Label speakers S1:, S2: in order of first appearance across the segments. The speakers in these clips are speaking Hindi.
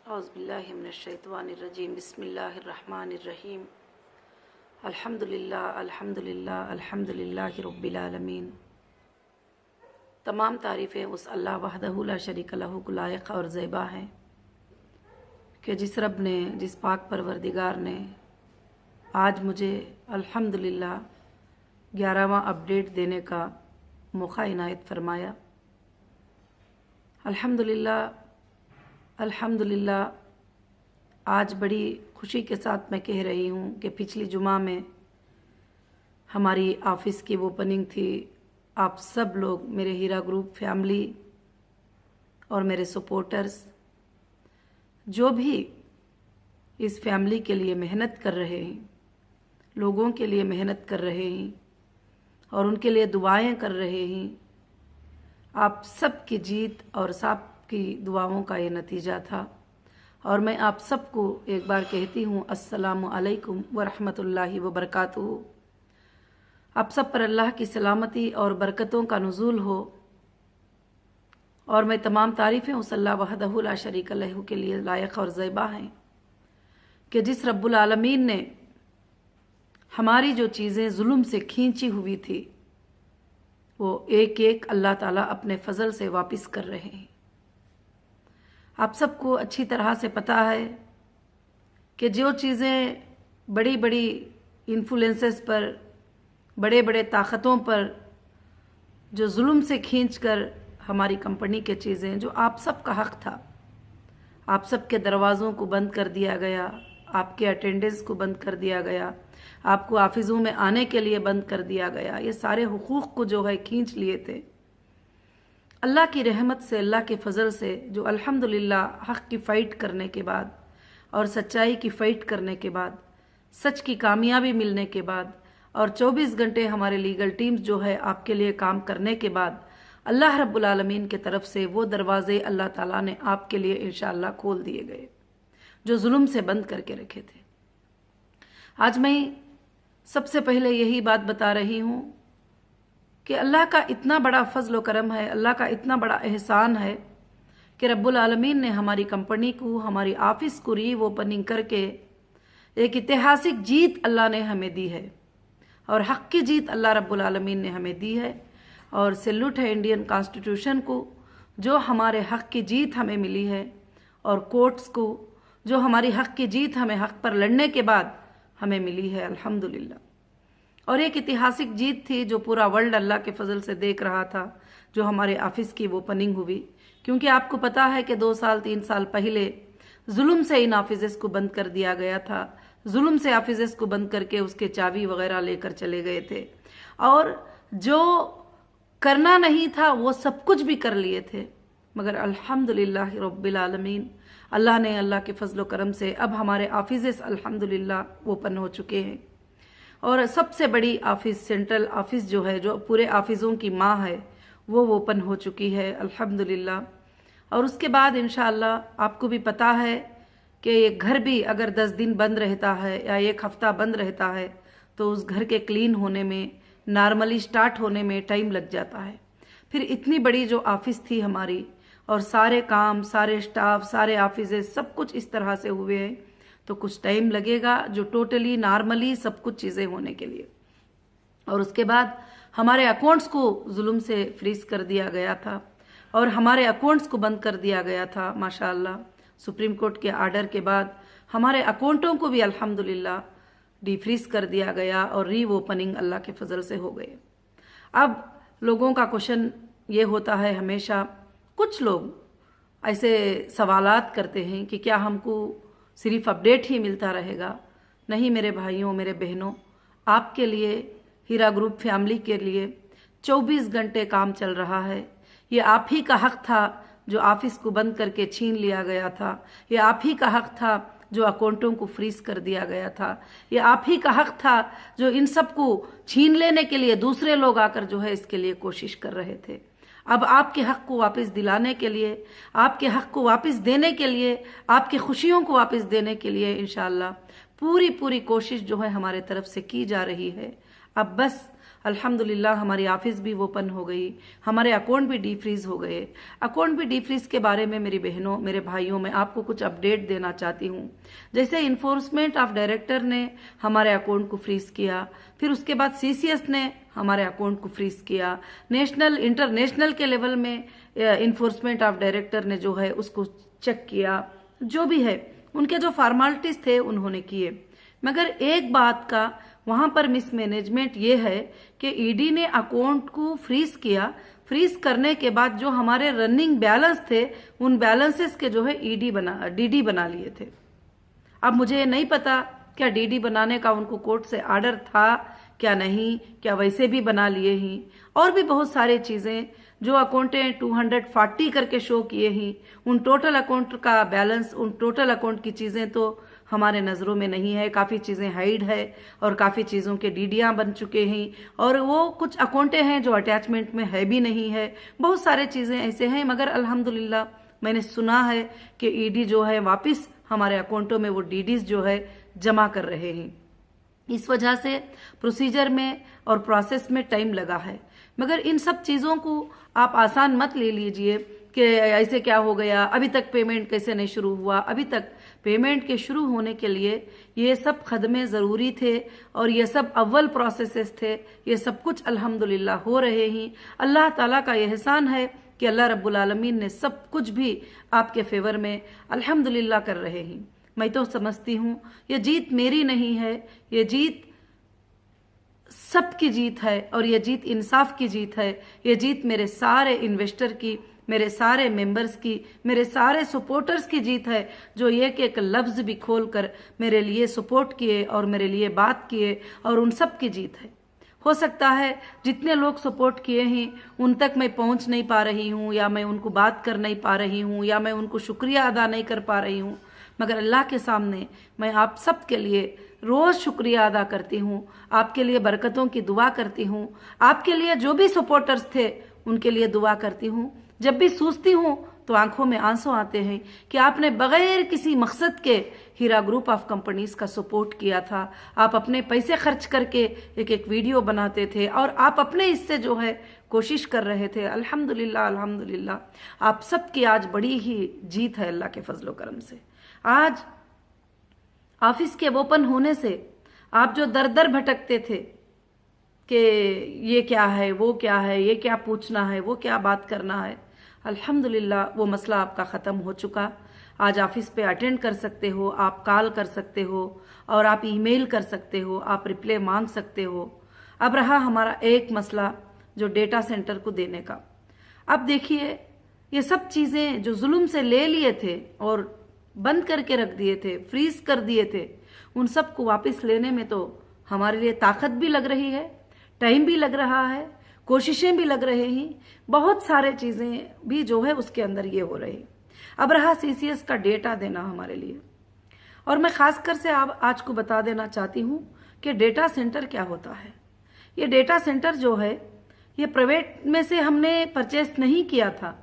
S1: औज़ुबिल्लाहिमिनश्शैतानिर्रजीम बिस्मिल्लाहिर्रहमानिर्रहीम अल्हम्दुलिल्लाह अल्हम्दुलिल्लाह अल्हम्दुलिल्लाहि रब्बिल आलमीन। तमाम तारीफ़ें उस अल्लाह वहदहु ला शरीक लहू को लायक और ज़ेबा हैं कि जिस रब ने, जिस पाक परवरदिगार ने आज मुझे अल्हम्दुलिल्लाह 11वां अपडेट देने का मौका इनायत फरमाया। अल्हम्दुलिल्लाह अल्हम्दुलिल्लाह आज बड़ी खुशी के साथ मैं कह रही हूँ कि पिछली जुमा में हमारी ऑफ़िस की ओपनिंग थी। आप सब लोग, मेरे हीरा ग्रुप फैमिली और मेरे सपोर्टर्स, जो भी इस फैमिली के लिए मेहनत कर रहे हैं, लोगों के लिए मेहनत कर रहे हैं और उनके लिए दुआएं कर रहे हैं, आप सब की जीत और सब की दुआओं का ये नतीजा था। और मैं आप सबको एक बार कहती हूँ अस्सलामु अलैकुम व रहमतुल्लाहि व बरकातुहू। आप सब पर अल्लाह की सलामती और बरकतों का नुज़ूल हो। और मैं तमाम तारीफ़ें उस अल्लाह वहदहु ला शरीक लहू के लिए लायक और ज़ेबा हैं कि जिस रब्बुल आलमीन ने हमारी जो चीज़ें जुल्म से खींची हुई थी वो एक एक अल्लाह ताला अपने फजल से वापस कर रहे हैं। आप सबको अच्छी तरह से पता है कि जो चीज़ें बड़ी बड़ी इन्फ्लुएंसेस पर, बड़े बड़े ताकतों पर जो जुल्म से खींचकर हमारी कंपनी के चीज़ें, जो आप सब का हक था, आप सब के दरवाज़ों को बंद कर दिया गया, आपके अटेंडेंस को बंद कर दिया गया, आपको ऑफिसों में आने के लिए बंद कर दिया गया। ये सारे हुकूक को जो है खींच लिए थे। अल्लाह की रहमत से, अल्लाह के फजल से, जो अल्हम्दुलिल्लाह हक़ की फ़ाइट करने के बाद और सच्चाई की फ़ाइट करने के बाद, सच की कामयाबी मिलने के बाद और 24 घंटे हमारे लीगल टीम्स जो है आपके लिए काम करने के बाद अल्लाह रब्बुल आलमीन के तरफ से वो दरवाज़े अल्लाह ताला ने आपके लिए इंशाअल्लाह खोल दिए गए जो जुल्म से बंद करके रखे थे। आज मैं सबसे पहले यही बात बता रही हूँ कि अल्लाह का इतना बड़ा फजल व करम है, अल्लाह का इतना बड़ा एहसान है कि रब्बुल आलमीन ने हमारी कंपनी को, हमारी ऑफिस को री ओपनिंग करके एक ऐतिहासिक जीत अल्लाह ने हमें दी है और हक़ की जीत अल्लाह रब्बुल आलमीन ने हमें दी है। और सैल्यूट है इंडियन कॉन्स्टिट्यूशन को जो हमारे हक़ की जीत हमें मिली है और कोर्ट्स को जो हमारी हक़ की जीत हमें हक़ पर लड़ने के बाद हमें मिली है अल्हम्दुलिल्लाह। और एक ऐतिहासिक जीत थी जो पूरा वर्ल्ड अल्लाह के फजल से देख रहा था, जो हमारे ऑफिस की ओपनिंग हुई। क्योंकि आपको पता है कि 2 साल 3 साल पहले जुल्म से इन ऑफिस को बंद कर दिया गया था, जुल्म से ऑफिस को बंद करके उसके चाबी वगैरह लेकर चले गए थे और जो करना नहीं था वो सब कुछ भी कर लिए थे। मगर अल्हम्दुलिल्लाह रब्बिल आलमीन, अल्लाह ने, अल्लाह के फजल करम से अब हमारे ऑफिस अल्हम्दुलिल्लाह ओपन हो चुके हैं। और सबसे बड़ी ऑफिस, सेंट्रल ऑफिस जो है, जो पूरे ऑफिसों की माँ है, वो ओपन हो चुकी है अल्हम्दुलिल्लाह। और उसके बाद इंशाअल्लाह आपको भी पता है कि एक घर भी अगर 10 दिन बंद रहता है या 1 हफ्ता बंद रहता है तो उस घर के क्लीन होने में, नॉर्मली स्टार्ट होने में टाइम लग जाता है। फिर इतनी बड़ी जो ऑफिस थी हमारी और सारे काम, सारे स्टाफ, सारे ऑफिस सब कुछ इस तरह से हुए हैं तो कुछ टाइम लगेगा जो टोटली नॉर्मली सब कुछ चीज़ें होने के लिए। और उसके बाद हमारे अकाउंट्स को जुल्म से फ्रीज कर दिया गया था और हमारे अकाउंट्स को बंद कर दिया गया था। माशाअल्लाह सुप्रीम कोर्ट के आर्डर के बाद हमारे अकाउंटों को भी अल्हम्दुलिल्लाह डिफ्रीज कर दिया गया और री ओपनिंग अल्लाह के फजल से हो गए। अब लोगों का क्वेश्चन ये होता है हमेशा, कुछ लोग ऐसे सवालात करते हैं कि क्या हमको सिर्फ अपडेट ही मिलता रहेगा। नहीं मेरे भाइयों, मेरे बहनों, आपके लिए, हीरा ग्रुप फैमिली के लिए 24 घंटे काम चल रहा है। ये आप ही का हक था जो ऑफिस को बंद करके छीन लिया गया था। ये आप ही का हक था जो अकाउंटों को फ्रीज कर दिया गया था। ये आप ही का हक था जो इन सब को छीन लेने के लिए दूसरे लोग आकर जो है इसके लिए कोशिश कर रहे थे। अब आपके हक को वापस दिलाने के लिए, आपके हक को वापस देने के लिए, आपकी खुशियों को वापस देने के लिए इंशाअल्लाह पूरी कोशिश जो है हमारे तरफ से की जा रही है। अब बस अल्हम्दुलिल्लाह हमारी ऑफिस भी ओपन हो गई, हमारे अकाउंट भी डीफ्रीज हो गए। अकाउंट भी डीफ्रीज के बारे में मेरी बहनों, मेरे भाइयों, मैं आपको कुछ अपडेट देना चाहती हूँ। जैसे इन्फोर्समेंट ऑफ डायरेक्टर ने हमारे अकाउंट को फ्रीज किया, फिर उसके बाद सीसीएस ने हमारे अकाउंट को फ्रीज किया, नेशनल इंटरनेशनल के लेवल में इन्फोर्समेंट ऑफ डायरेक्टर ने जो है उसको चेक किया, जो भी है उनके जो फॉर्मेलिटीज थे उन्होंने किए। मगर एक बात का वहां पर मिसमैनेजमेंट ये है कि ईडी ने अकाउंट को फ्रीज किया। फ्रीज करने के बाद जो हमारे रनिंग बैलेंस थे उन बैलेंसेस के जो है डीडी बना लिए थे। अब मुझे नहीं पता क्या डीडी बनाने का उनको कोर्ट से ऑर्डर था क्या नहीं, क्या वैसे भी बना लिए ही, और भी बहुत सारी चीजें जो अकाउंटें 240 करके शो किए ही, उन टोटल अकाउंट का बैलेंस, उन टोटल अकाउंट की चीजें तो हमारे नजरों में नहीं है। काफी चीजें हाइड है और काफी चीजों के डीडियां बन चुके हैं, और वो कुछ अकाउंटें हैं जो अटैचमेंट में है भी नहीं है। बहुत सारे चीजें ऐसे हैं, मगर अल्हम्दुलिल्लाह मैंने सुना है कि ईडी जो है वापस हमारे अकाउंटों में वो डीडीज जो है जमा कर रहे हैं। इस वजह से प्रोसीजर में और प्रोसेस में टाइम लगा है। मगर इन सब चीजों को आप आसान मत ले लीजिए कि ऐसे क्या हो गया, अभी तक पेमेंट कैसे नहीं शुरू हुआ। अभी तक पेमेंट के शुरू होने के लिए ये सब खदमे जरूरी थे और ये सब अव्वल प्रोसेसेस थे। ये सब कुछ अल्हम्दुलिल्लाह हो रहे हैं। अल्लाह ताला का एहसान है कि अल्लाह रब्बुल आलमीन ने सब कुछ भी आपके फेवर में अल्हम्दुलिल्लाह कर रहे हैं। मैं तो समझती हूँ ये जीत मेरी नहीं है, ये जीत सबकी जीत है, और ये जीत इंसाफ की जीत है। ये जीत मेरे सारे इन्वेस्टर की, मेरे सारे मेंबर्स की, मेरे सारे सपोर्टर्स की जीत है, जो एक एक लफ्ज भी खोल कर मेरे लिए सपोर्ट किए और मेरे लिए बात किए, और उन सब की जीत है। हो सकता है जितने लोग सपोर्ट किए हैं उन तक मैं पहुंच नहीं पा रही हूँ, या मैं उनको बात कर नहीं पा रही हूँ, या मैं उनको शुक्रिया अदा नहीं कर पा रही हूँ, मगर अल्लाह के सामने मैं आप सब के लिए रोज शुक्रिया अदा करती हूँ, आपके लिए बरकतों की दुआ करती हूँ। आपके लिए जो भी सपोर्टर्स थे उनके लिए दुआ करती हूँ। जब भी सोचती हूँ तो आंखों में आंसू आते हैं कि आपने बगैर किसी मकसद के हीरा ग्रुप ऑफ कंपनीज का सपोर्ट किया था। आप अपने पैसे खर्च करके एक एक वीडियो बनाते थे और आप अपने हिस्से जो है कोशिश कर रहे थे। अल्हम्दुलिल्लाह अल्हम्दुलिल्लाह आप सबकी आज बड़ी ही जीत है अल्लाह के फजलो करम से। आज ऑफिस के ओपन होने से आप जो दर दर भटकते थे कि ये क्या है, वो क्या है, ये क्या पूछना है, वो क्या बात करना है, अल्हम्दुलिल्लाह वो मसला आपका ख़त्म हो चुका। आज ऑफिस पे अटेंड कर सकते हो, आप कॉल कर सकते हो, और आप ईमेल कर सकते हो, आप रिप्लाई मांग सकते हो। अब रहा हमारा एक मसला जो डेटा सेंटर को देने का। अब देखिए ये सब चीज़ें जो जुल्म से ले लिए थे और बंद करके रख दिए थे, फ्रीज कर दिए थे, उन सब को वापस लेने में तो हमारे लिए ताकत भी लग रही है, टाइम भी लग रहा है, कोशिशें भी लग रहे हैं, बहुत सारे चीजें भी जो है उसके अंदर ये हो रही। अब रहा सीसीएस का डेटा देना हमारे लिए, और मैं खासकर से आज को बता देना चाहती हूँ कि डेटा सेंटर क्या होता है। ये डेटा सेंटर जो है ये प्राइवेट में से हमने परचेस नहीं किया था,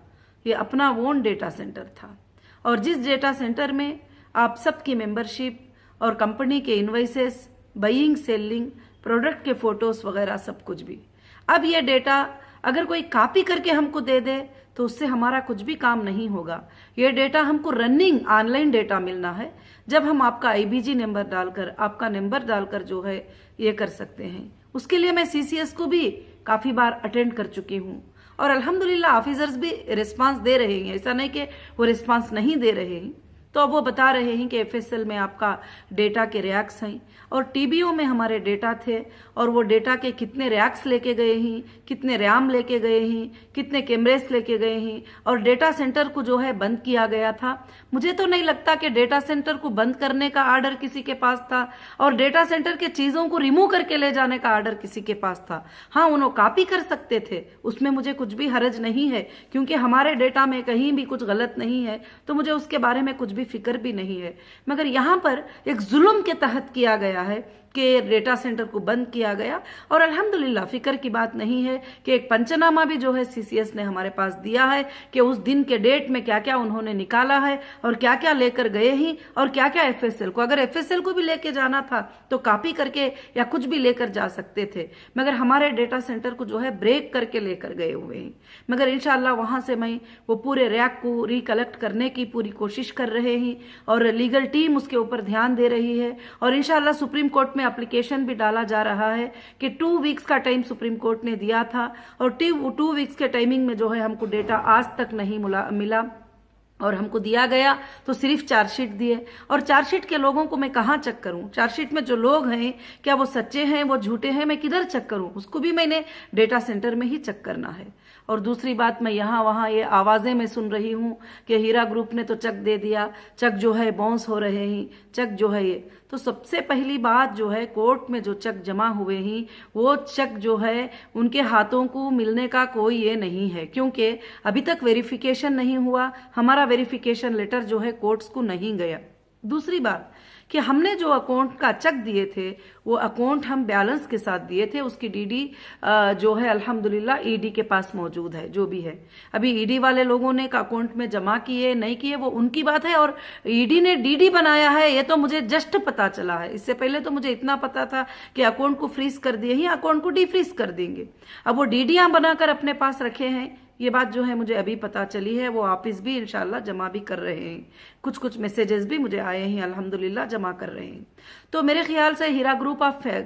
S1: ये अपना ओन डेटा सेंटर था, और जिस डेटा सेंटर में आप सबकी मेंबरशिप और कंपनी के इनवॉइसेस, बाइंग सेलिंग, प्रोडक्ट के फोटोज वगैरह सब कुछ भी। अब ये डेटा अगर कोई कॉपी करके हमको दे दे तो उससे हमारा कुछ भी काम नहीं होगा। ये डेटा हमको रनिंग ऑनलाइन डेटा मिलना है, जब हम आपका आईबीजी नंबर डालकर, आपका नंबर डालकर जो है ये कर सकते हैं। उसके लिए मैं सीसीएस को भी काफी बार अटेंड कर चुकी हूँ, और अल्हम्दुलिल्लाह ऑफिसर्स भी रिस्पांस दे रहे हैं, ऐसा नहीं कि वो रिस्पांस नहीं दे रहे हैं। तो अब वो बता रहे हैं कि एफएसएल में आपका डेटा के रैक्स हैं, और टीबीओ में हमारे डेटा थे, और वो डेटा के कितने रैक्स लेके गए हैं, कितने रैम लेके गए हैं, कितने कैमरेस लेके गए हैं, और डेटा सेंटर को जो है बंद किया गया था। मुझे तो नहीं लगता कि डेटा सेंटर को बंद करने का आर्डर किसी के पास था, और डेटा सेंटर के चीजों को रिमूव करके ले जाने का आर्डर किसी के पास था। हाँ, उन्होंने कॉपी कर सकते थे, उसमें मुझे कुछ भी हरज नहीं है, क्योंकि हमारे डेटा में कहीं भी कुछ गलत नहीं है, तो मुझे उसके बारे में कुछ भी फिक्र भी नहीं है। मगर यहाँ पर एक जुल्म के तहत किया गया है कि डेटा सेंटर को बंद किया गया। और अल्हम्दुलिल्लाह फिक्र की बात नहीं है कि एक पंचनामा भी जो है सीसीएस ने हमारे पास दिया है कि उस दिन के डेट में क्या क्या उन्होंने निकाला है और क्या क्या लेकर गए ही और क्या क्या एफएसएल को, अगर एफएसएल को भी लेके जाना था तो कॉपी करके या कुछ भी लेकर जा सकते थे, मगर हमारे डेटा सेंटर को जो है ब्रेक करके लेकर गए हुए हैं। मगर इंशाल्लाह वहां से मैं वो पूरे रैक को रिकलेक्ट करने की पूरी कोशिश कर रहे हैं और लीगल टीम उसके ऊपर ध्यान दे रही है और इंशाल्लाह सुप्रीम कोर्ट में एप्लीकेशन भी डाला जा रहा है कि 2 वीक्स का टाइम सुप्रीम कोर्ट ने दिया था और 2 वीक्स के टाइमिंग में जो है हमको डेटा आज तक नहीं मिला और हमको दिया गया तो सिर्फ चार्जशीट दिए। और चार्जशीट के लोगों को मैं कहाँ चेक करूं? चार्जशीट में जो लोग हैं क्या वो सच्चे हैं, वो झूठे हैं, मैं किधर चेक करूं? उसको भी मैंने डेटा सेंटर में ही चेक करना है। और दूसरी बात, मैं यहाँ वहाँ ये आवाजें मैं सुन रही हूँ कि हीरा ग्रुप ने तो चेक दे दिया, चेक जो है बाउंस हो रहे हैं, चेक जो है ये। तो सबसे पहली बात जो है, कोर्ट में जो चेक जमा हुए हैं वो चेक जो है उनके हाथों को मिलने का कोई ये नहीं है, क्योंकि अभी तक वेरिफिकेशन नहीं हुआ, हमारा वेरिफिकेशन लेटर जो है कोर्ट्स को नहीं गया। दूसरी बात कि हमने जो अकाउंट का चेक दिए थे वो अकाउंट हम बैलेंस के साथ दिए थे, उसकी डीडी जो है अल्हम्दुलिल्लाह ईडी के पास मौजूद है। जो भी है अभी ईडी वाले लोगों ने अकाउंट में जमा किए नहीं किए वो उनकी बात है, और ईडी ने डीडी बनाया है ये तो मुझे जस्ट पता चला है। इससे पहले तो मुझे इतना पता था कि अकाउंट को फ्रीज कर दिए ही अकाउंट को डीफ्रीज कर देंगे। अब वो डीडियां बनाकर अपने पास रखे हैं, ये बात जो है मुझे अभी पता चली है। वो ऑफिस भी इंशाल्लाह जमा भी कर रहे हैं, कुछ मैसेजेस भी मुझे आए हैं, अल्हम्दुलिल्लाह जमा कर रहे हैं। तो मेरे ख्याल से हीरा ग्रुप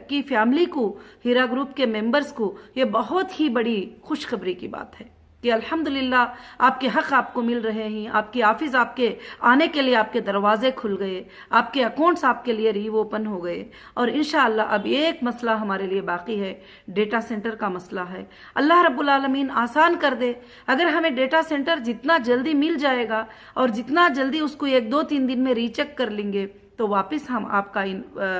S1: की फैमिली को, हीरा ग्रुप के मेंबर्स को ये बहुत ही बड़ी खुशखबरी की बात है कि अल्हम्दुलिल्लाह आपके हक आपको मिल रहे हैं, आपकी ऑफिस आपके आने के लिए आपके दरवाजे खुल गए, आपके अकाउंट्स आपके लिए रीओपन हो गए। और इंशाअल्लाह अब एक मसला हमारे लिए बाकी है, डेटा सेंटर का मसला है। अल्लाह रब्बुल आलमीन आसान कर दे, अगर हमें डेटा सेंटर जितना जल्दी मिल जाएगा और जितना जल्दी उसको 1-2-3 दिन में रीचेक कर लेंगे तो वापस हम आपका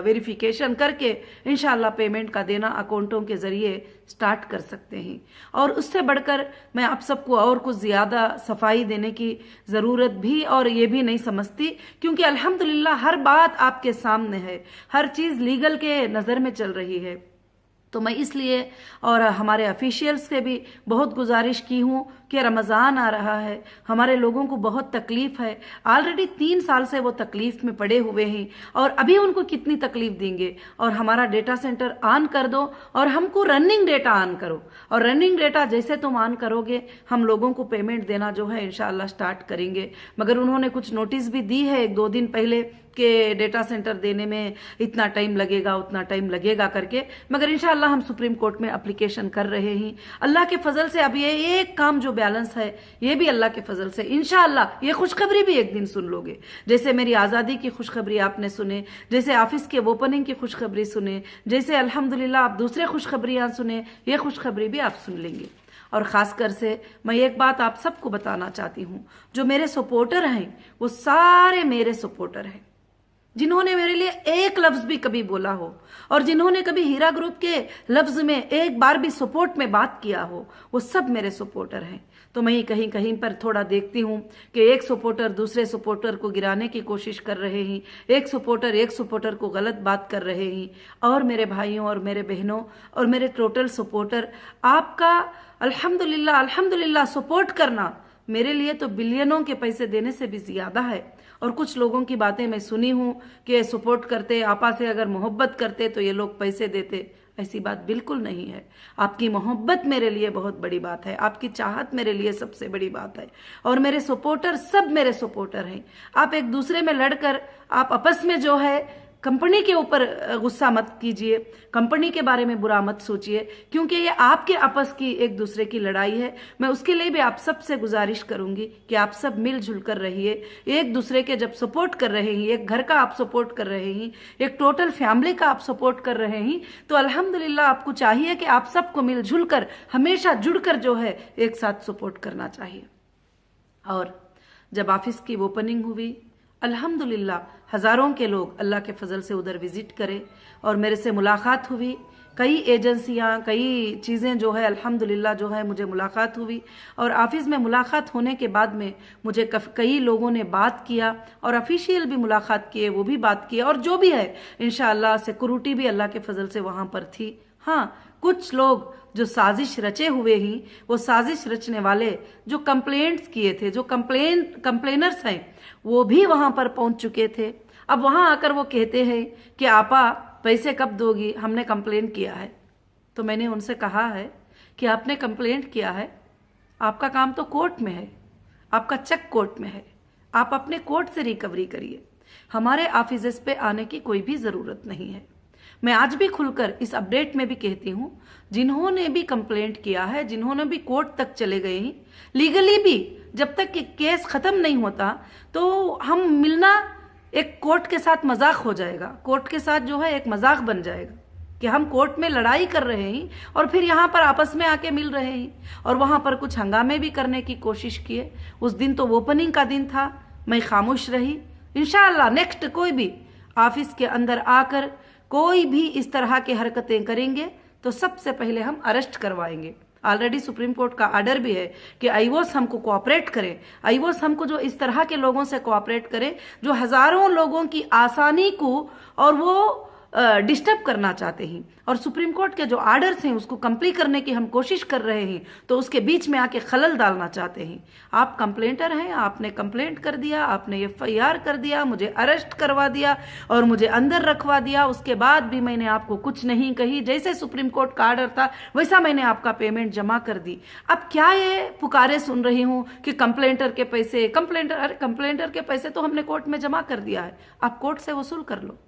S1: वेरिफिकेशन करके इंशाल्लाह पेमेंट का देना अकाउंटों के जरिए स्टार्ट कर सकते हैं। और उससे बढ़कर मैं आप सबको और कुछ ज्यादा सफाई देने की जरूरत भी और ये भी नहीं समझती, क्योंकि अल्हम्दुलिल्लाह हर बात आपके सामने है, हर चीज लीगल के नजर में चल रही है। तो मैं इसलिए और हमारे ऑफिशियल्स से भी बहुत गुजारिश की हूँ कि रमज़ान आ रहा है, हमारे लोगों को बहुत तकलीफ है, ऑलरेडी 3 साल से वो तकलीफ में पड़े हुए हैं और अभी उनको कितनी तकलीफ देंगे। और हमारा डेटा सेंटर ऑन कर दो और हमको रनिंग डेटा ऑन करो, और रनिंग डेटा जैसे तुम ऑन करोगे हम लोगों को पेमेंट देना जो है इंशाल्लाह स्टार्ट करेंगे। मगर उन्होंने कुछ नोटिस भी दी है 1-2 दिन पहले कि डेटा सेंटर देने में इतना टाइम लगेगा उतना टाइम लगेगा करके, मगर इंशाल्लाह हम सुप्रीम कोर्ट में एप्लीकेशन कर रहे हैं। अल्लाह के फजल से अब ये एक काम जो बैलेंस है ये भी अल्लाह के फजल से इंशाल्लाह ये खुशखबरी भी एक दिन सुन लोगे, जैसे मेरी आज़ादी की खुशखबरी आपने सुने, जैसे ऑफिस के ओपनिंग की खुशखबरी सुने, जैसे अल्हम्दुलिल्लाह आप दूसरे खुशखबरियां सुने, ये खुशखबरी भी आप सुन लेंगे। और खासकर से मैं एक बात आप सबको बताना चाहती हूँ, जो मेरे सपोर्टर हैं वो सारे मेरे सपोर्टर हैं, जिन्होंने मेरे लिए एक लफ्ज भी कभी बोला हो और जिन्होंने कभी हीरा ग्रुप के लफ्ज में एक बार भी सपोर्ट में बात किया हो, वो सब मेरे सपोर्टर हैं। तो मैं कहीं कहीं पर थोड़ा देखती हूँ कि एक सपोर्टर दूसरे सपोर्टर को गिराने की कोशिश कर रहे हैं, एक सपोर्टर को गलत बात कर रहे हैं। और मेरे भाइयों और मेरे बहनों और मेरे टोटल सपोर्टर, आपका अल्हम्दुलिल्लाह अल्हम्दुलिल्लाह सपोर्ट करना मेरे लिए तो बिलियनों के पैसे देने से भी ज्यादा है। और कुछ लोगों की बातें मैं सुनी हूं कि सपोर्ट करते, आपा से अगर मोहब्बत करते तो ये लोग पैसे देते। ऐसी बात बिल्कुल नहीं है। आपकी मोहब्बत मेरे लिए बहुत बड़ी बात है, आपकी चाहत मेरे लिए सबसे बड़ी बात है। और मेरे सपोर्टर सब मेरे सपोर्टर हैं। आप एक दूसरे में लड़कर आप आपस में जो है कंपनी के ऊपर गुस्सा मत कीजिए, कंपनी के बारे में बुरा मत सोचिए, क्योंकि ये आपके आपस की एक दूसरे की लड़ाई है। मैं उसके लिए भी आप सब से गुजारिश करूंगी कि आप सब मिलजुल कर रहिए, एक दूसरे के जब सपोर्ट कर रहे हैं, एक घर का आप सपोर्ट कर रहे हैं, एक टोटल फैमिली का आप सपोर्ट कर रहे हैं, तो अल्हम्दुलिल्लाह आपको चाहिए कि आप सबको मिलजुल कर हमेशा जुड़कर जो है एक साथ सपोर्ट करना चाहिए। और जब ऑफिस की ओपनिंग हुई अल्हम्दुलिल्लाह हजारों के लोग अल्लाह के फजल से उधर विजिट करे और मेरे से मुलाकात हुई कई एजेंसियां, कई चीज़ें जो है अल्हम्दुलिल्लाह जो है मुझे मुलाकात हुई, और ऑफिस में मुलाकात होने के बाद में मुझे कई लोगों ने बात किया और ऑफिशियल भी मुलाकात किए, वो भी बात किए, और जो भी है इंशाअल्लाह सिक्योरिटी भी अल्लाह के फजल से वहाँ पर थी। हाँ, कुछ लोग जो साजिश रचे हुए ही, वो साजिश रचने वाले जो कंप्लेंट्स किए थे, जो कंप्लेनर्स हैं, वो भी वहाँ पर पहुँच चुके थे। अब वहाँ आकर वो कहते हैं कि आपा पैसे कब दोगी, हमने कंप्लेंट किया है। तो मैंने उनसे कहा है कि आपने कंप्लेंट किया है, आपका काम तो कोर्ट में है, आपका चेक कोर्ट में है, आप अपने कोर्ट से रिकवरी करिए, हमारे ऑफिस पे आने की कोई भी ज़रूरत नहीं है। मैं आज भी खुलकर इस अपडेट में भी कहती हूँ, जिन्होंने भी कंप्लेंट किया है, जिन्होंने भी कोर्ट तक चले गए हैं, लीगली भी जब तक कि केस ख़त्म नहीं होता तो हम मिलना एक कोर्ट के साथ मजाक हो जाएगा, कोर्ट के साथ जो है एक मजाक बन जाएगा कि हम कोर्ट में लड़ाई कर रहे हैं और फिर यहाँ पर आपस में आके मिल रहे हैं, और वहाँ पर कुछ हंगामे भी करने की कोशिश किए। उस दिन तो ओपनिंग का दिन था, मैं खामोश रही। इंशाअल्लाह नेक्स्ट कोई भी ऑफिस के अंदर आकर कोई भी इस तरह की हरकतें करेंगे तो सबसे पहले हम अरेस्ट करवाएंगे। ऑलरेडी सुप्रीम कोर्ट का ऑर्डर भी है कि आईवोस हमको कोऑपरेट करे, आईवोस हमको जो इस तरह के लोगों से कोऑपरेट करे जो हजारों लोगों की आसानी को और वो डिस्टर्ब करना चाहते हैं, और सुप्रीम कोर्ट के जो ऑर्डर्स हैं उसको कंप्लीट करने की हम कोशिश कर रहे हैं, तो उसके बीच में आके खलल डालना चाहते हैं। आप कंप्लेंटर हैं, आपने कंप्लेंट कर दिया, आपने एफआईआर कर दिया, मुझे अरेस्ट करवा दिया और मुझे अंदर रखवा दिया, उसके बाद भी मैंने आपको कुछ नहीं कही, जैसे सुप्रीम कोर्ट का ऑर्डर था वैसा मैंने आपका पेमेंट जमा कर दी। अब क्या ये पुकारे सुन रही हूँ कि कंप्लेंटर के पैसे, कंप्लेंटर के पैसे तो हमने कोर्ट में जमा कर दिया है, आप कोर्ट से वसूल कर लो।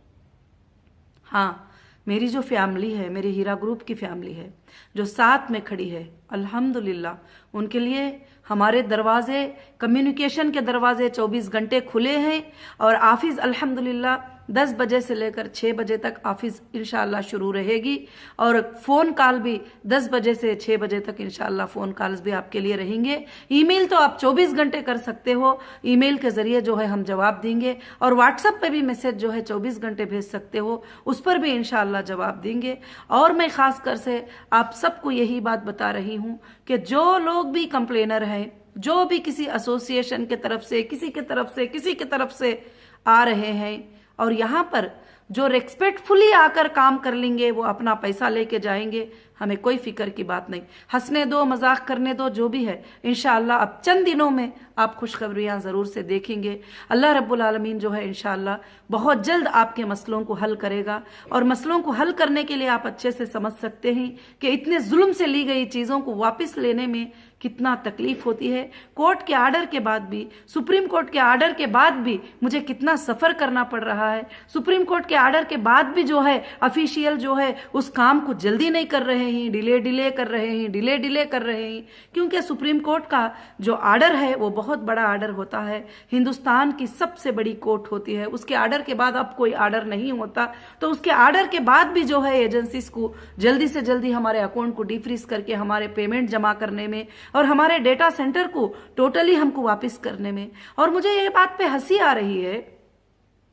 S1: हाँ, मेरी जो फैमिली है, मेरी हीरा ग्रुप की फैमिली है जो साथ में खड़ी है, अल्हम्दुलिल्लाह उनके लिए हमारे दरवाजे, कम्युनिकेशन के दरवाजे 24 घंटे खुले हैं, और ऑफिस अल्हम्दुलिल्लाह 10 बजे से लेकर 6 बजे तक ऑफिस इंशाअल्लाह शुरू रहेगी, और फ़ोन कॉल भी 10 बजे से 6 बजे तक इंशाअल्लाह फ़ोन कॉल्स भी आपके लिए रहेंगे। ईमेल तो आप 24 घंटे कर सकते हो, ईमेल के ज़रिए जो है हम जवाब देंगे, और व्हाट्सएप पे भी मैसेज जो है 24 घंटे भेज सकते हो, उस पर भी इंशाअल्लाह जवाब देंगे। और मैं ख़ास कर से आप सबको यही बात बता रही हूँ कि जो लोग भी कंप्लेनर हैं, जो भी किसी एसोसिएशन के तरफ से, किसी के तरफ से, किसी की तरफ से आ रहे हैं, और यहाँ पर जो रेस्पेक्टफुली आकर काम कर लेंगे वो अपना पैसा लेके जाएंगे, हमें कोई फिक्र की बात नहीं। हंसने दो, मजाक करने दो, जो भी है इंशाअल्लाह अब चंद दिनों में आप खुशखबरियाँ ज़रूर से देखेंगे। अल्लाह रब्बुल आलमीन जो है इंशाअल्लाह बहुत जल्द आपके मसलों को हल करेगा, और मसलों को हल करने के लिए आप अच्छे से समझ सकते हैं कि इतने जुल्म से ली गई चीज़ों को वापस लेने में कितना तकलीफ होती है। कोर्ट के आर्डर के बाद भी, सुप्रीम कोर्ट के आर्डर के बाद भी मुझे कितना सफ़र करना पड़ रहा है। सुप्रीम कोर्ट के आर्डर के बाद भी जो है ऑफिशियल जो है उस काम को जल्दी नहीं कर रहे हैं, डिले कर रहे हैं, डिले कर रहे हैं, क्योंकि सुप्रीम कोर्ट का जो आर्डर है वो बहुत बड़ा आर्डर होता है, हिंदुस्तान की सबसे बड़ी कोर्ट होती है। उसके आर्डर के बाद अब कोई आर्डर नहीं होता, तो उसके आर्डर के बाद भी जो है एजेंसीज को जल्दी से जल्दी हमारे अकाउंट को डिफ्रीज करके हमारे पेमेंट जमा करने में और हमारे डेटा सेंटर को टोटली हमको वापस करने में। और मुझे ये बात पे हंसी आ रही है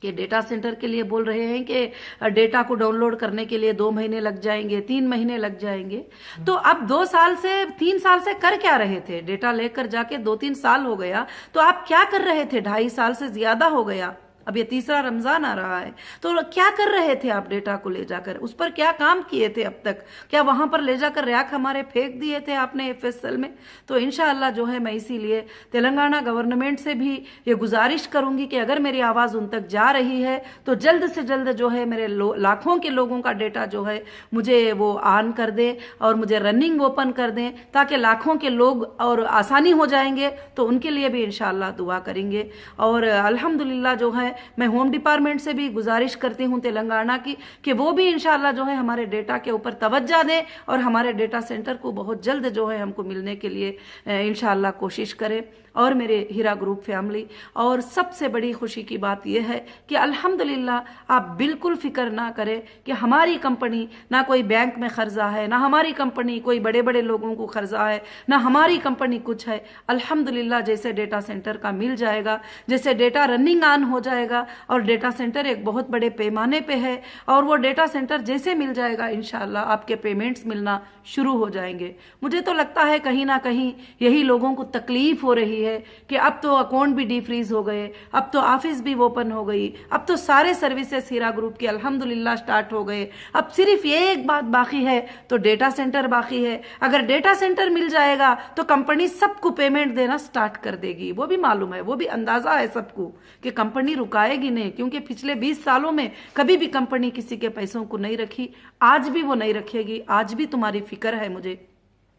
S1: कि डेटा सेंटर के लिए बोल रहे हैं कि डेटा को डाउनलोड करने के लिए 2 महीने लग जाएंगे, 3 महीने लग जाएंगे। तो अब 2 साल से 3 साल से कर क्या रहे थे? डेटा लेकर जाके 2-3 साल हो गया, तो आप क्या कर रहे थे? 2.5 साल से ज्यादा हो गया, अब ये तीसरा रमजान आ रहा है, तो क्या कर रहे थे आप? डेटा को ले जाकर उस पर क्या काम किए थे अब तक? क्या वहां पर ले जाकर रैक हमारे फेंक दिए थे आपने एफएसएल में? तो इंशाअल्लाह जो है मैं इसीलिए तेलंगाना गवर्नमेंट से भी ये गुजारिश करूंगी कि अगर मेरी आवाज़ उन तक जा रही है तो जल्द से जल्द जो है मेरे लाखों के लोगों का डेटा जो है मुझे वो ऑन कर दे और मुझे रनिंग ओपन कर दें, ताकि लाखों के लोग और आसानी हो जाएंगे, तो उनके लिए भी इंशाअल्लाह दुआ करेंगे। और अल्हम्दुलिल्लाह जो है मैं होम डिपार्टमेंट से भी गुजारिश करती हूं तेलंगाना की कि वो भी इंशाअल्लाह जो है हमारे डेटा के ऊपर तवज्जो दें और हमारे डेटा सेंटर को बहुत जल्द जो है हमको मिलने के लिए इंशाअल्लाह कोशिश करें। और मेरे हीरा ग्रुप फैमिली। और सबसे बड़ी खुशी की बात यह है कि अल्हम्दुलिल्लाह आप बिल्कुल फिक्र ना करें कि हमारी कंपनी ना कोई बैंक में कर्जा है, ना हमारी कंपनी कोई बड़े बड़े लोगों को कर्जा है, ना हमारी कंपनी कुछ है। अल्हम्दुलिल्लाह जैसे डेटा सेंटर का मिल जाएगा, जैसे डेटा रनिंग ऑन हो जाएगा, और डेटा सेंटर एक बहुत बड़े पैमाने पे है, और वो डेटा सेंटर जैसे मिल जाएगा इंशाल्लाह आपके पेमेंट्स मिलना शुरू हो जाएंगे। मुझे तो लगता है कहीं ना कहीं यही लोगों को तकलीफ हो रही है कि अब तो अकाउंट भी डीफ्रीज हो गए, अब तो ऑफिस भी ओपन हो गई, अब तो सारे सर्विसेज हीरा ग्रुप के अल्हम्दुलिल्लाह स्टार्ट हो गए, अब सिर्फ ये एक बात बाकी है तो डेटा सेंटर बाकी है। अगर डेटा सेंटर मिल जाएगा तो कंपनी सबको पेमेंट देना स्टार्ट कर देगी। वो भी मालूम है, वो भी अंदाजा है सबको कि कंपनी रुकाएगी नहीं, क्योंकि पिछले 20 सालों में कभी भी कंपनी किसी के पैसों को नहीं रखी, आज भी वो नहीं रखेगी। आज भी तुम्हारी फिक्र है मुझे,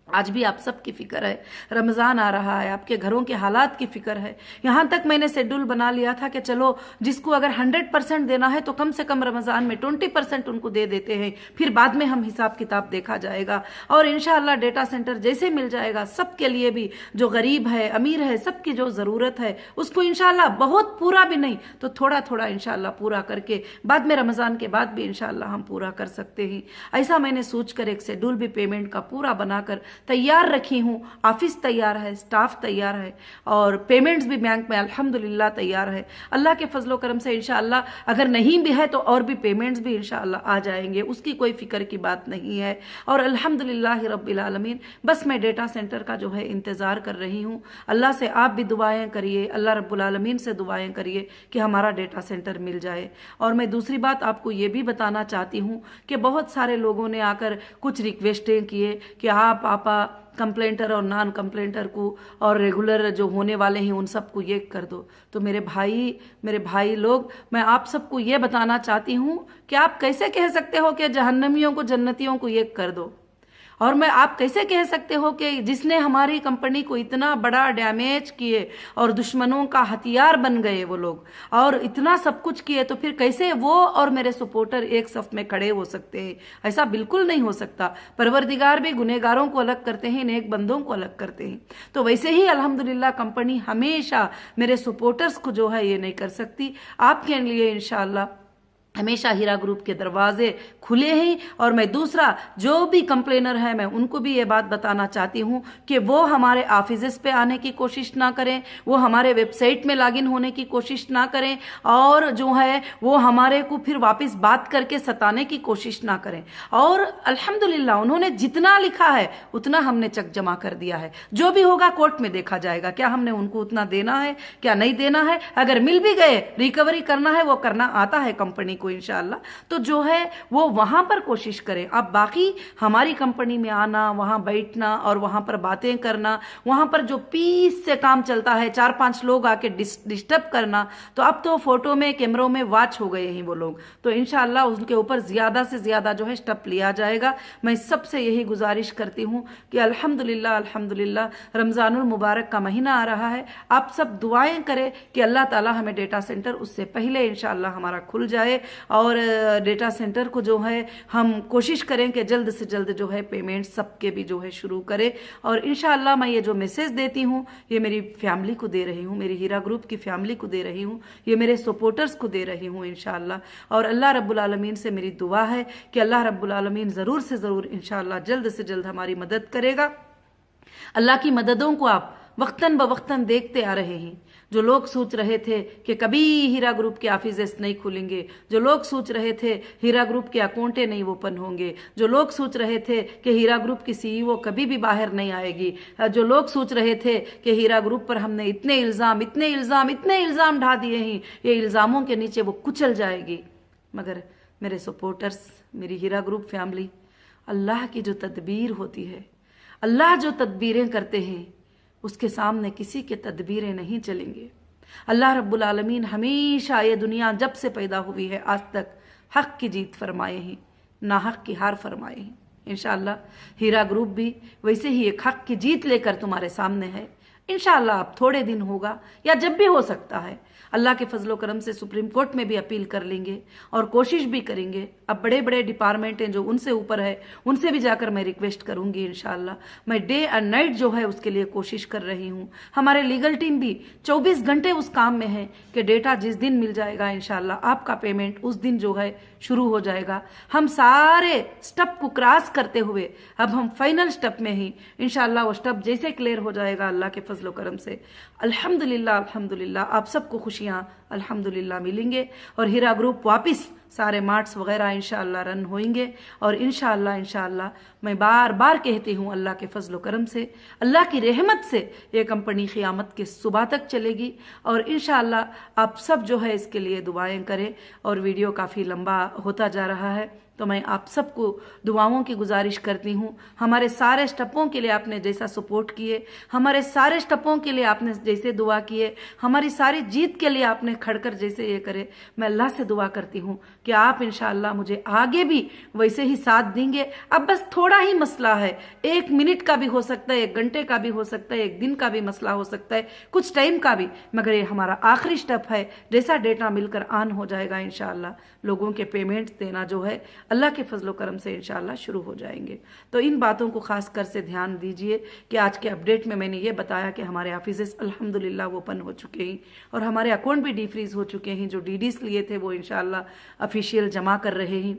S1: आज भी आप सबकी फिक्र है। रमज़ान आ रहा है, आपके घरों के हालात की फिक्र है। यहाँ तक मैंने शेड्यूल बना लिया था कि चलो जिसको अगर 100% देना है तो कम से कम रमज़ान में 20% उनको दे देते हैं, फिर बाद में हम हिसाब किताब देखा जाएगा। और इंशाअल्लाह डेटा सेंटर जैसे मिल जाएगा सबके लिए भी, जो गरीब है अमीर है, सबकी जो ज़रूरत है उसको इंशाअल्लाह बहुत पूरा भी नहीं तो थोड़ा थोड़ा इंशाअल्लाह पूरा करके बाद में रमज़ान के बाद भी इंशाअल्लाह हम पूरा कर सकते हैं। ऐसा मैंने सोचकर एक शेड्यूल भी पेमेंट का पूरा बनाकर तैयार रखी हूँ। ऑफिस तैयार है, स्टाफ तैयार है, और पेमेंट्स भी बैंक में अल्हम्दुलिल्लाह तैयार है। अल्लाह के फजलो करम से इंशाअल्लाह अगर नहीं भी है तो और भी पेमेंट्स भी इंशाअल्लाह आ जाएंगे, उसकी कोई फिक्र की बात नहीं है। और अल्हम्दुलिल्लाह रब्बिल आलमीन, बस मैं डेटा सेंटर का जो है इंतज़ार कर रही हूँ। अल्लाह से आप भी दुआएं करिए, अल्लाह रब्बुल आलमीन से दुआएं करिए कि हमारा डेटा सेंटर मिल जाए। और मैं दूसरी बात आपको ये भी बताना चाहती हूँ कि बहुत सारे लोगों ने आकर कुछ रिक्वेस्टें किए कि आप कंप्लेंटर और नॉन कंप्लेंटर को और रेगुलर जो होने वाले हैं उन सबको ये कर दो। तो मेरे भाई लोग, मैं आप सबको ये बताना चाहती हूँ कि आप कैसे कह सकते हो कि जहन्नमियों को जन्नतियों को ये कर दो, और मैं आप कैसे कह सकते हो कि जिसने हमारी कंपनी को इतना बड़ा डैमेज किए और दुश्मनों का हथियार बन गए वो लोग, और इतना सब कुछ किए, तो फिर कैसे वो और मेरे सपोर्टर एक सफ में खड़े हो सकते हैं? ऐसा बिल्कुल नहीं हो सकता। परवरदिगार भी गुनहगारों को अलग करते हैं, नेक बंदों को अलग करते हैं। तो वैसे ही अल्हम्दुलिल्लाह कंपनी हमेशा मेरे सपोर्टर्स को जो है ये नहीं कर सकती। आपके लिए इंशाअल्लाह हमेशा हीरा ग्रुप के दरवाजे खुले हैं। और मैं दूसरा जो भी कंप्लेनर है मैं उनको भी ये बात बताना चाहती हूँ कि वो हमारे ऑफिस पे आने की कोशिश ना करें, वो हमारे वेबसाइट में लॉगिन होने की कोशिश ना करें, और जो है वो हमारे को फिर वापस बात करके सताने की कोशिश ना करें। और अल्हम्दुलिल्लाह उन्होंने जितना लिखा है उतना हमने चेक जमा कर दिया है। जो भी होगा कोर्ट में देखा जाएगा, क्या हमने उनको उतना देना है क्या नहीं देना है। अगर मिल भी गए, रिकवरी करना है वो करना आता है कंपनी को इंशाअल्लाह, तो जो है वो वहां पर कोशिश करें। अब बाकी हमारी कंपनी में आना, वहां बैठना और वहां पर बातें करना, वहां पर जो पीस से काम चलता है, 4-5 लोग आके डिस्टर्ब करना, तो अब तो फोटो में कैमरों में वॉच हो गए हैं वो लोग, तो इंशाअल्लाह उनके ऊपर ज्यादा से ज्यादा जो है स्टेप लिया जाएगा। मैं सबसे यही गुजारिश करती हूँ कि अल्हम्दुलिल्लाह अल्हम्दुलिल्लाह रमजानुल मुबारक का महीना आ रहा है, आप सब दुआएं करें कि अल्लाह ताला हमें डेटा सेंटर उससे पहले इंशाअल्लाह हमारा खुल जाए, और डेटा सेंटर को जो है हम कोशिश करें कि जल्द से जल्द जो है पेमेंट सबके भी जो है शुरू करें। और इंशाअल्लाह मैं ये जो मैसेज देती हूँ ये मेरी फैमिली को दे रही हूँ, मेरी हीरा ग्रुप की फैमिली को दे रही हूँ, ये मेरे सपोर्टर्स को दे रही हूँ इंशाअल्लाह। और अल्लाह रब्बुल आलमीन से मेरी दुआ है कि अल्लाह रब्बुल आलमीन ज़रूर से ज़रूर इंशाअल्लाह जल्द से जल्द हमारी मदद करेगा। अल्लाह की मददों को आप वक्तन बवक्तन देखते आ रहे हैं। जो लोग सोच रहे थे कि कभी हीरा ग्रुप के ऑफिसेस नहीं खुलेंगे, जो लोग सोच रहे थे हीरा ग्रुप के अकाउंटें नहीं ओपन होंगे, जो लोग सोच रहे थे कि हीरा ग्रुप की सीईओ कभी भी बाहर नहीं आएगी, जो लोग सोच रहे थे कि हीरा ग्रुप पर हमने इतने इल्ज़ाम ढा दिए हैं, ये इल्ज़ामों के नीचे वो कुचल जाएगी। मगर मेरे सपोर्टर्स, मेरी हीरा ग्रुप फैमिली, अल्लाह की जो तदबीर होती है, अल्लाह जो तदबीरें करते हैं उसके सामने किसी के तदबीरें नहीं चलेंगे। अल्लाह रब्बुल आलमीन हमेशा ये दुनिया जब से पैदा हुई है आज तक हक की जीत फरमाए हैं, ना हक की हार फरमाए हैं। इंशाअल्लाह हीरा ग्रुप भी वैसे ही एक हक की जीत लेकर तुम्हारे सामने है। इंशाअल्लाह अब थोड़े दिन होगा या जब भी हो सकता है, अल्लाह के फजलो करम से सुप्रीम कोर्ट में भी अपील कर लेंगे और कोशिश भी करेंगे। अब बड़े बड़े डिपार्टमेंट हैं जो उनसे ऊपर है, उनसे भी जाकर मैं रिक्वेस्ट करूंगी। इंशाल्लाह मैं डे एंड नाइट जो है उसके लिए कोशिश कर रही हूँ। हमारे लीगल टीम भी 24 घंटे उस काम में है कि डेटा जिस दिन मिल जाएगा इंशाल्लाह आपका पेमेंट उस दिन जो है शुरू हो जाएगा। हम सारे स्टेप को क्रॉस करते हुए अब हम फाइनल स्टेप में ही इंशाल्लाह वो स्टेप जैसे क्लियर हो जाएगा अल्लाह के फजलो करम से अल्हम्दुलिल्लाह अल्हम्दुलिल्लाह आप सबको खुशियां अल्हम्दुलिल्लाह मिलेंगे और हीरा ग्रुप वापस सारे मार्ट्स वगैरह इंशाअल्लाह रन होंगे। और इंशाअल्लाह मैं बार बार कहती हूँ अल्लाह के फजलो करम से, अल्लाह की रहमत से ये कंपनी क़यामत के सुबह तक चलेगी। और इंशाअल्लाह आप सब जो है इसके लिए दुआएं करें। और वीडियो काफ़ी लंबा होता जा रहा है तो मैं आप सबको दुआओं की गुजारिश करती हूँ। हमारे सारे स्टेपों के लिए आपने जैसा सपोर्ट किए, हमारे सारे स्टेपों के लिए आपने जैसे दुआ किए, हमारी सारी जीत के लिए आपने खड़कर जैसे ये करे, मैं अल्लाह से दुआ करती हूँ कि आप इंशाअल्लाह मुझे आगे भी वैसे ही साथ देंगे। अब बस थोड़ा ही मसला है, 1 मिनट का भी हो सकता है, 1 घंटे का भी हो सकता है, 1 दिन का भी मसला हो सकता है, कुछ टाइम का भी, मगर ये हमारा आखिरी स्टेप है। जैसा डेटा मिलकर ऑन हो जाएगा इंशाअल्लाह लोगों के पेमेंट्स देना जो है अल्लाह के फजलो करम से इंशाअल्लाह शुरू हो जाएंगे। तो इन बातों को खास कर से ध्यान दीजिए कि आज के अपडेट में मैंने ये बताया कि हमारे ऑफिसेस अल्हम्दुलिल्लाह वो ओपन हो चुके हैं और हमारे अकाउंट भी डीफ्रीज हो चुके हैं। जो डीडीज लिए थे वो इंशाअल्लाह ऑफिशियल जमा कर रहे हैं।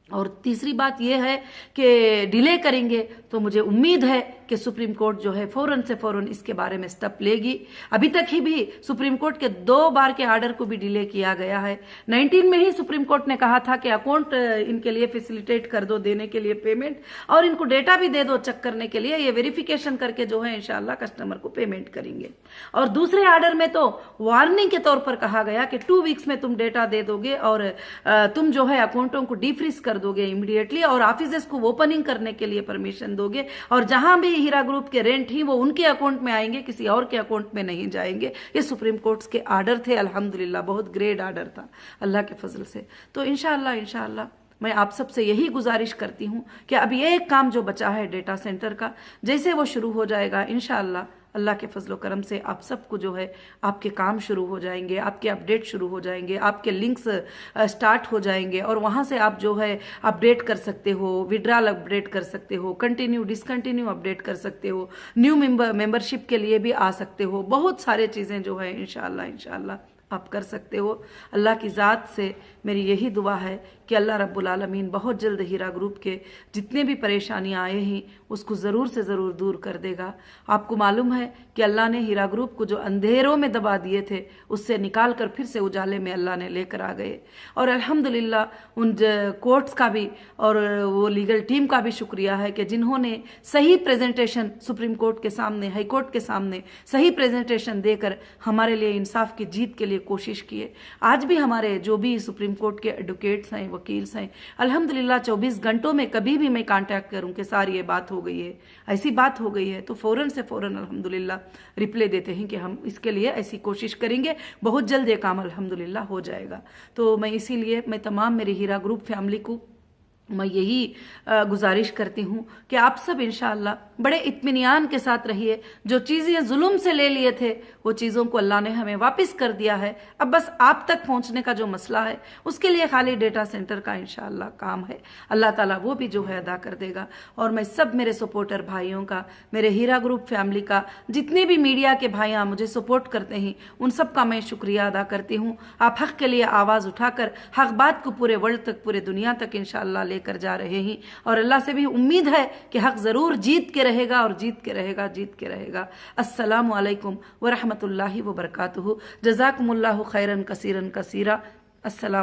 S1: और तीसरी बात यह है कि डिले करेंगे तो मुझे उम्मीद है कि सुप्रीम कोर्ट जो है फौरन से फौरन इसके बारे में स्टेप लेगी। अभी तक ही भी सुप्रीम कोर्ट के 2 बार के आर्डर को भी डिले किया गया है। 19 में ही सुप्रीम कोर्ट ने कहा था कि अकाउंट इनके लिए फैसिलिटेट कर दो देने के लिए पेमेंट, और इनको डेटा भी दे दो चेक करने के लिए, ये वेरिफिकेशन करके जो है इंशाल्लाह कस्टमर को पेमेंट करेंगे। और दूसरे आर्डर में तो वार्निंग के तौर पर कहा गया कि 2 वीक्स में तुम डेटा दे दोगे और तुम जो है अकाउंटों को डीफ्रीज कर दोगे इमीडिएटली और ऑफिसेस को ओपनिंग करने के लिए परमिशन दोगे, और जहां भी हीरा ग्रुप के रेंट ही वो उनके अकाउंट में आएंगे, किसी और के अकाउंट में नहीं जाएंगे। ये सुप्रीम कोर्ट के आर्डर थे, अल्हम्दुलिल्लाह बहुत ग्रेट आर्डर था अल्लाह के फजल से। तो इंशाअल्लाह मैं आप सबसे यही गुजारिश करती हूँ कि अब ये एक काम जो बचा है डेटा सेंटर का, जैसे वो शुरू हो जाएगा इंशाअल्लाह अल्लाह के फजलो करम से आप सबको जो है आपके काम शुरू हो जाएंगे, आपके अपडेट शुरू हो जाएंगे, आपके लिंक्स स्टार्ट हो जाएंगे और वहाँ से आप जो है अपडेट कर सकते हो, विड्रॉल अपडेट कर सकते हो, कंटिन्यू डिसकंटिन्यू अपडेट कर सकते हो, न्यू मेंबरशिप के लिए भी आ सकते हो। बहुत सारे चीज़ें जो है इंशाअल्लाह आप कर सकते हो। अल्लाह की ज़ात से मेरी यही दुआ है कि अल्लाह रब्बुल आलमीन बहुत जल्द हीरा ग्रुप के जितने भी परेशानियां आए हैं उसको ज़रूर से ज़रूर दूर कर देगा। आपको मालूम है कि अल्लाह ने हीरा ग्रुप को जो अंधेरों में दबा दिए थे उससे निकाल कर फिर से उजाले में अल्लाह ने लेकर आ गए। और अल्हम्दुलिल्लाह उन कोर्ट्स का भी और वो लीगल टीम का भी शुक्रिया है कि जिन्होंने सही प्रेजेंटेशन सुप्रीम कोर्ट के सामने, हाई कोर्ट के सामने सही प्रेजेंटेशन देकर हमारे लिए इंसाफ की जीत के लिए कोशिश किए। आज भी हमारे जो भी सुप्रीम कोर्ट के एडवोकेट्स हैं, वकील्स हैं, अल्हम्दुलिल्लाह 24 घंटों में कभी भी मैं कांटेक्ट करूं कि सारी ये बात हो गई है, ऐसी बात हो गई है, तो फौरन से फौरन अल्हम्दुलिल्लाह रिप्लाई देते हैं कि हम इसके लिए ऐसी कोशिश करेंगे, बहुत जल्द ये काम अल्हम्दुलिल्लाह हो जाएगा। तो मैं इसीलिए मैं तमाम मेरी हीरा ग्रुप फैमिली को मैं यही गुजारिश करती हूँ कि आप सब इंशाअल्लाह बड़े इत्मीनान के साथ रहिए। जो चीज़ें जुल्म से ले लिए थे वो चीज़ों को अल्लाह ने हमें वापस कर दिया है। अब बस आप तक पहुँचने का जो मसला है उसके लिए खाली डेटा सेंटर का इंशाअल्लाह काम है, अल्लाह ताला वो भी जो है अदा कर देगा। और मैं सब मेरे सपोर्टर भाइयों का, मेरे हीरा ग्रुप फैमिली का, जितने भी मीडिया के भाइयाँ मुझे सपोर्ट करते हैं उन सब का मैं शुक्रिया अदा करती हूँ। आप हक़ के लिए आवाज़ उठाकर हक़ बात को पूरे वर्ल्ड तक, पूरे दुनिया तक इंशाअल्लाह लेकर जा रहे हैं। और अल्लाह से भी उम्मीद है कि हक़ ज़रूर जीत के रहेगा और जीत के रहेगा। अस्सलामु अलैकुम व रहमतुल्लाहि व बरकातुहू। जज़ाकुमुल्लाहु खैरन कसीरन कसीरा। अस्सलाम।